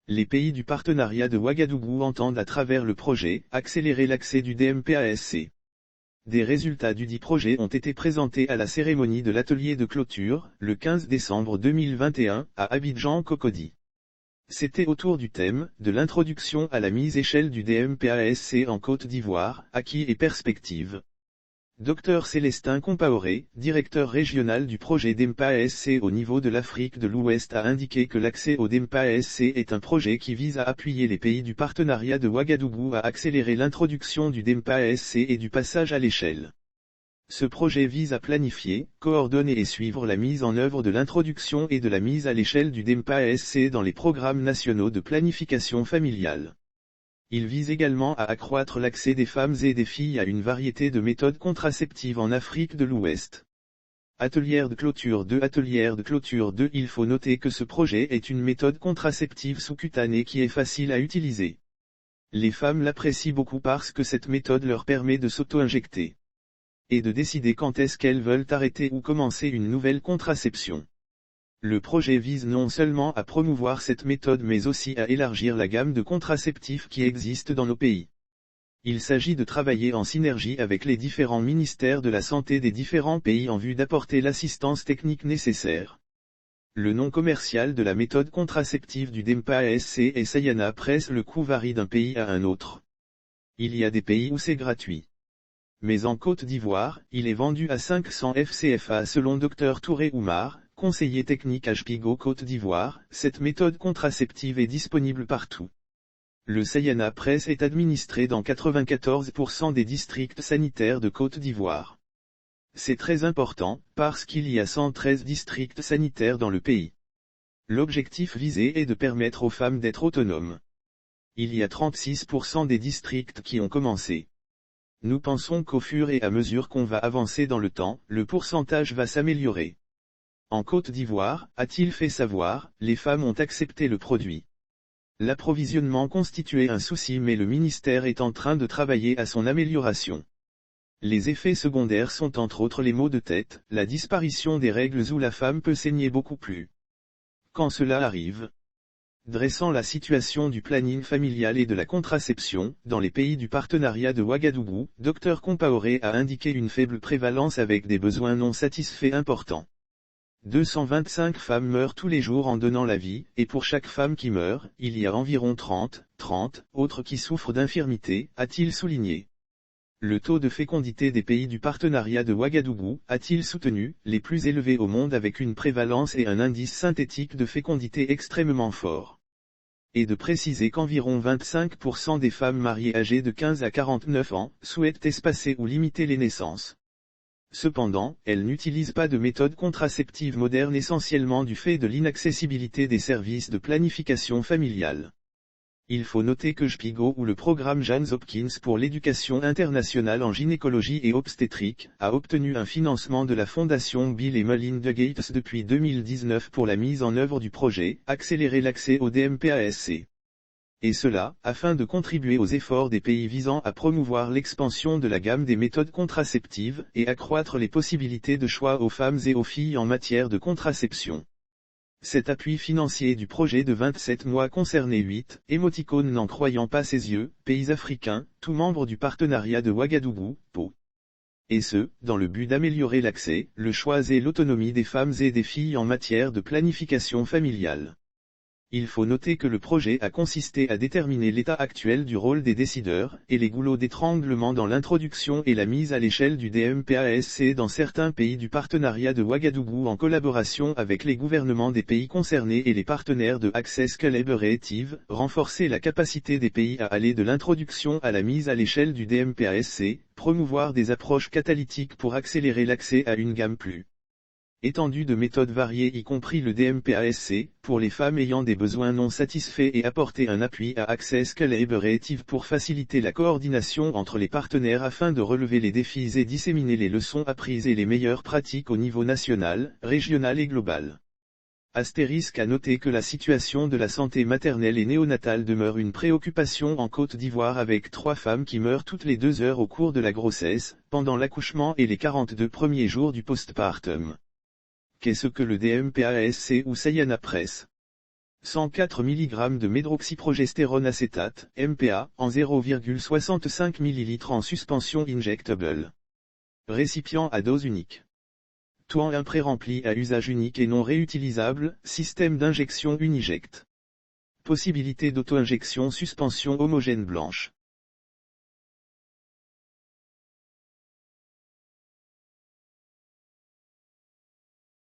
Les pays du partenariat de Ouagadougou entendent à travers le projet, accélérer l'accès du DMPASC. Des résultats dudit projet ont été présentés à la cérémonie de l'atelier de clôture, le 15 décembre 2021, à Abidjan Cocody. C'était autour du thème, de l'introduction à la mise à échelle du DMPASC en Côte d'Ivoire, acquis et perspectives. Dr Célestin Compaoré, directeur régional du projet DMPASC au niveau de l'Afrique de l'Ouest a indiqué que l'accès au DMPASC est un projet qui vise à appuyer les pays du partenariat de Ouagadougou à accélérer l'introduction du DMPASC et du passage à l'échelle. Ce projet vise à planifier, coordonner et suivre la mise en œuvre de l'introduction et de la mise à l'échelle du DMPASC dans les programmes nationaux de planification familiale. Il vise également à accroître l'accès des femmes et des filles à une variété de méthodes contraceptives en Afrique de l'Ouest. Atelier de clôture 2 Il faut noter que ce projet est une méthode contraceptive sous-cutanée qui est facile à utiliser. Les femmes l'apprécient beaucoup parce que cette méthode leur permet de s'auto-injecter et de décider quand est-ce qu'elles veulent arrêter ou commencer une nouvelle contraception. Le projet vise non seulement à promouvoir cette méthode mais aussi à élargir la gamme de contraceptifs qui existent dans nos pays. Il s'agit de travailler en synergie avec les différents ministères de la santé des différents pays en vue d'apporter l'assistance technique nécessaire. Le nom commercial de la méthode contraceptive du DMPASC est Sayana Press. Le coût varie d'un pays à un autre. Il y a des pays où c'est gratuit. Mais en Côte d'Ivoire, il est vendu à 500 FCFA selon Dr Touré Oumar, conseiller technique à Spigo Côte d'Ivoire. Cette méthode contraceptive est disponible partout. Le Sayana Press est administré dans 94% des districts sanitaires de Côte d'Ivoire. C'est très important, parce qu'il y a 113 districts sanitaires dans le pays. L'objectif visé est de permettre aux femmes d'être autonomes. Il y a 36% des districts qui ont commencé. Nous pensons qu'au fur et à mesure qu'on va avancer dans le temps, le pourcentage va s'améliorer. En Côte d'Ivoire, a-t-il fait savoir, les femmes ont accepté le produit. L'approvisionnement constituait un souci mais le ministère est en train de travailler à son amélioration. Les effets secondaires sont entre autres les maux de tête, la disparition des règles où la femme peut saigner beaucoup plus. Quand cela arrive, dressant la situation du planning familial et de la contraception, dans les pays du partenariat de Ouagadougou, Dr Compaoré a indiqué une faible prévalence avec des besoins non satisfaits importants. 225 femmes meurent tous les jours en donnant la vie, et pour chaque femme qui meurt, il y a environ 30 autres qui souffrent d'infirmité, a-t-il souligné. Le taux de fécondité des pays du partenariat de Ouagadougou, a-t-il soutenu, les plus élevés au monde avec une prévalence et un indice synthétique de fécondité extrêmement fort. Et de préciser qu'environ 25% des femmes mariées âgées de 15 à 49 ans, souhaitent espacer ou limiter les naissances. Cependant, elles n'utilisent pas de méthode contraceptive moderne essentiellement du fait de l'inaccessibilité des services de planification familiale. Il faut noter que Spigo ou le programme Johns Hopkins pour l'éducation internationale en gynécologie et obstétrique, a obtenu un financement de la fondation Bill et Melinda Gates depuis 2019 pour la mise en œuvre du projet, accélérer l'accès au DMPASC. Et cela, afin de contribuer aux efforts des pays visant à promouvoir l'expansion de la gamme des méthodes contraceptives, et accroître les possibilités de choix aux femmes et aux filles en matière de contraception. Cet appui financier du projet de 27 mois concernait 8, émoticônes n'en croyant pas ses yeux, pays africains, tous membres du partenariat de Ouagadougou, PO. Et ce, dans le but d'améliorer l'accès, le choix et l'autonomie des femmes et des filles en matière de planification familiale. Il faut noter que le projet a consisté à déterminer l'état actuel du rôle des décideurs, et les goulots d'étranglement dans l'introduction et la mise à l'échelle du DMPASC dans certains pays du partenariat de Ouagadougou en collaboration avec les gouvernements des pays concernés et les partenaires de Access Collaborative, renforcer la capacité des pays à aller de l'introduction à la mise à l'échelle du DMPASC, promouvoir des approches catalytiques pour accélérer l'accès à une gamme plus étendue de méthodes variées y compris le DMPASC, pour les femmes ayant des besoins non satisfaits et apporter un appui à Access Collaborative pour faciliter la coordination entre les partenaires afin de relever les défis et disséminer les leçons apprises et les meilleures pratiques au niveau national, régional et global. Astérisque à noter que la situation de la santé maternelle et néonatale demeure une préoccupation en Côte d'Ivoire avec 3 femmes qui meurent toutes les 2 heures au cours de la grossesse, pendant l'accouchement et les 42 premiers jours du postpartum. Qu'est-ce que le DMPASC ou Sayana Press? 104 mg de médroxyprogestérone acétate, MPA, en 0,65 ml en suspension injectable. Récipient à dose unique. Toit un pré-rempli à usage unique et non réutilisable, système d'injection Uniject. Possibilité d'auto-injection suspension homogène blanche.